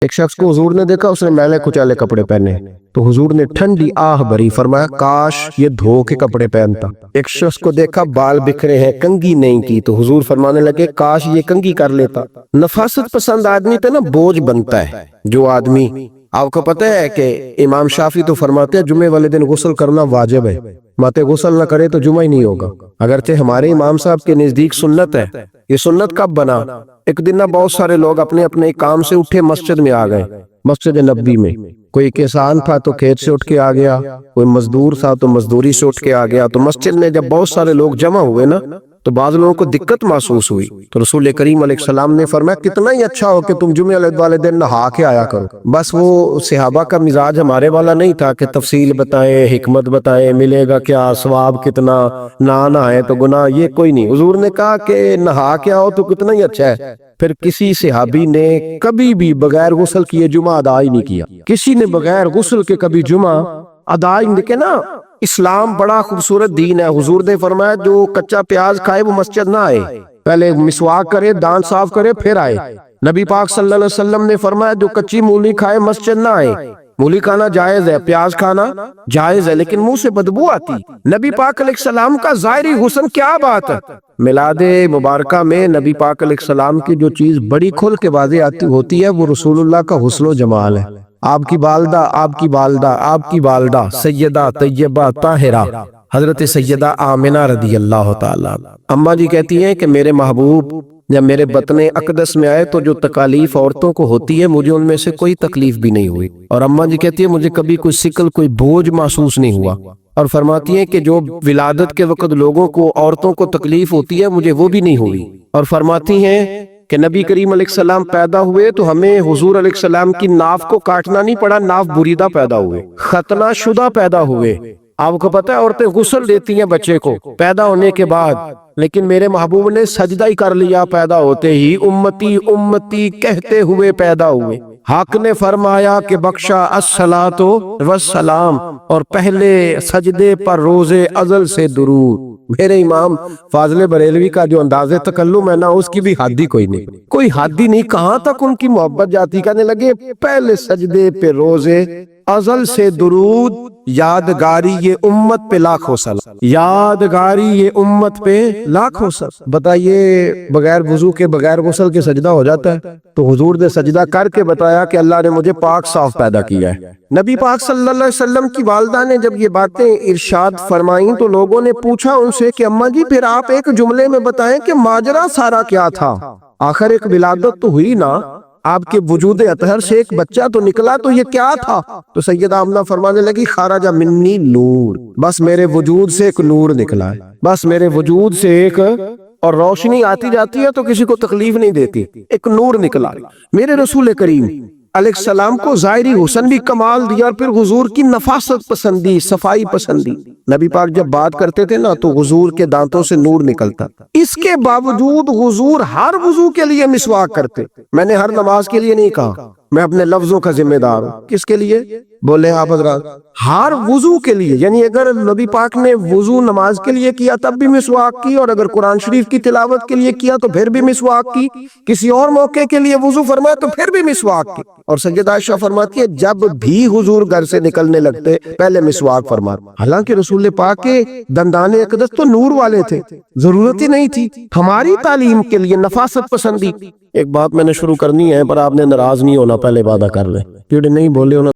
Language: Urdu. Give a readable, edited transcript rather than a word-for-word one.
ایک شخص کو حضور نے دیکھا، اس نے میلے کچالے کپڑے پہنے، تو حضور نے ٹھنڈی آہ بھری، فرمایا کاش یہ دھو کے کپڑے پہنتا۔ ایک شخص کو دیکھا بال بکھرے ہیں، کنگھی نہیں کی، تو حضور فرمانے لگے کاش یہ کنگھی کر لیتا۔ نفاست پسند آدمی پہ نا بوجھ بنتا ہے۔ جو آدمی، آپ کو پتہ ہے کہ امام شافعی تو فرماتے ہیں جمعے والے دن غسل کرنا واجب ہے، ماتے غسل نہ کرے تو جمعہ ہی نہیں ہوگا۔ اگرچہ ہمارے امام صاحب کے نزدیک سنت ہے۔ یہ سنت کب بنا؟ ایک دن نہ بہت سارے لوگ اپنے اپنے کام سے اٹھے مسجد میں آ گئے، مسجد نبوی میں۔ کوئی کسان تھا تو کھیت سے اٹھ کے آ گیا، کوئی مزدور تھا تو مزدوری سے اٹھ کے آ گیا۔ تو مسجد میں جب بہت سارے لوگ جمع ہوئے نا تو بعض لوگوں کو دقت محسوس ہوئی، تو رسول کریم علیہ السلام نے فرمایا کتنا ہی اچھا ہو کہ تم جمعے والے دن نہا کے آیا کرو۔ بس وہ صحابہ کا مزاج ہمارے والا نہیں تھا کہ تفصیل بتائیں، حکمت بتائیں، ملے گا کیا، ثواب کتنا، نہ نہائے تو گناہ، یہ کوئی نہیں۔ حضور نے کہا کہ نہا کے آؤ تو کتنا ہی اچھا ہے۔ پھر کسی صحابی نے کبھی بھی بغیر غسل کیے جمعہ ادا ہی نہیں کیا، کسی نے بغیر غسل کے کبھی جمعہ ادا ہی نہیں کیا نا۔ اسلام بڑا خوبصورت دین ہے۔ حضور نے فرمایا جو کچا پیاز کھائے وہ مسجد نہ آئے، پہلے مسواک کرے، دانت صاف کرے، پھر آئے۔ نبی پاک صلی اللہ علیہ وسلم نے فرمایا جو کچی مولی کھائے مسجد نہ آئے۔ مولی کھانا جائز ہے، پیاز کھانا جائز ہے، لیکن منہ سے بدبو آتی۔ نبی پاک علیہ السلام کا ظاہری حسن کیا بات ہے۔ میلاد مبارکہ میں نبی پاک علیہ السلام کی جو چیز بڑی کھل کے واضح آتی ہوتی ہے وہ رسول اللہ کا حسن و جمال ہے۔ آپ کی والدہ سیدہ طیبہ طاہرہ حضرت سیدہ آمنہ رضی اللہ تعالیٰ، اماں جی کہتی ہیں کہ میرے محبوب جب میرے بطن اقدس میں آئے تو جو تکالیف عورتوں کو ہوتی ہے مجھے ان میں سے کوئی تکلیف بھی نہیں ہوئی، اور اماں جی کہتی ہے مجھے کبھی کوئی ثقل، کوئی بوجھ محسوس نہیں ہوا، اور فرماتی ہیں کہ جو ولادت کے وقت لوگوں کو، عورتوں کو تکلیف ہوتی ہے مجھے وہ بھی نہیں ہوئی، اور فرماتی ہیں کہ نبی کریم علیہ السلام پیدا ہوئے تو ہمیں حضور علیہ السلام کی ناف کو کاٹنا نہیں پڑا، ناف بریدہ پیدا ہوئے، ختنہ شدہ پیدا ہوئے۔ آپ کو پتہ ہے عورتیں غسل دیتی ہیں بچے کو پیدا ہونے کے بعد، لیکن میرے محبوب نے سجدہ ہی کر لیا پیدا ہوتے ہی، امتی امتی کہتے ہوئے پیدا ہوئے۔ حق نے فرمایا کہ بخشا الصلاۃ والسلام، اور پہلے سجدے پر روز ازل سے درود۔ میرے امام فاضل بریلوی کا جو انداز تکلم ہے نا اس کی بھی حد ہی کوئی حد ہی نہیں، کہاں تک ان کی محبت جاتی، کہنے لگے پہلے سجدے پہ روز ازل سے درود، یادگاری یہ امت پہ لاکھوں سلام، یادگاری یہ امت پہ لاکھوں سلام۔ بتائیے بغیر وضو کے، بغیر غسل کے سجدہ ہو جاتا ہے؟ تو حضور نے سجدہ کر کے بتایا کہ اللہ نے مجھے پاک صاف پیدا کیا ہے۔ نبی پاک صلی اللہ علیہ وسلم کی والدہ نے جب یہ باتیں ارشاد فرمائیں تو لوگوں نے پوچھا ان سے کہ اماں جی پھر آپ ایک جملے میں بتائیں کہ ماجرا سارا کیا تھا، آخر ایک ولادت تو ہوئی نا، آپ کے وجود اطہر سے ایک بچہ تو نکلا، تو یہ کیا تھا؟ تو سیدہ آمنہ فرمانے لگی خرج منی نور، بس میرے وجود سے ایک نور نکلا ہے، بس میرے وجود سے ایک، اور روشنی آتی جاتی ہے تو کسی کو تکلیف نہیں دیتی، ایک نور نکلا۔ میرے رسول کریم علیہ السلام کو ظاہری حسن بھی کمال دیا، اور پھر حضور کی نفاست پسندی، صفائی پسندی۔ نبی پاک جب بات کرتے تھے نا تو حضور کے دانتوں سے نور نکلتا، اس کے باوجود حضور ہر وضو کے لیے مسواک کرتے۔ میں نے ہر نماز کے لیے نہیں کہا، میں اپنے لفظوں کا ذمہ دار ہوں۔ کس کے لیے بولے آپ حضرات؟ ہر وضو کے لیے، یعنی اگر نبی پاک نے وضو نماز کے لیے کیا تب بھی مسواک کی، اور اگر قرآن شریف کی تلاوت کے لیے کیا تو پھر بھی مسواک کی، کسی اور موقع کے لیے وضو فرمایا تو پھر بھی مسواک کی۔ اور سیدہ عائشہ فرماتی ہے جب بھی حضور گھر سے نکلنے لگتے پہلے مسواک فرماتے، حالانکہ رسول پاک کے دندان اقدس تو نور والے تھے، ضرورت ہی نہیں تھی۔ ہماری تعلیم کے لیے نفاست پسندی۔ ایک بات میں نے شروع کرنی ہے پر آپ نے ناراض نہیں ہونا، پہلے وعدہ کر لیں، جڑے نہیں بولے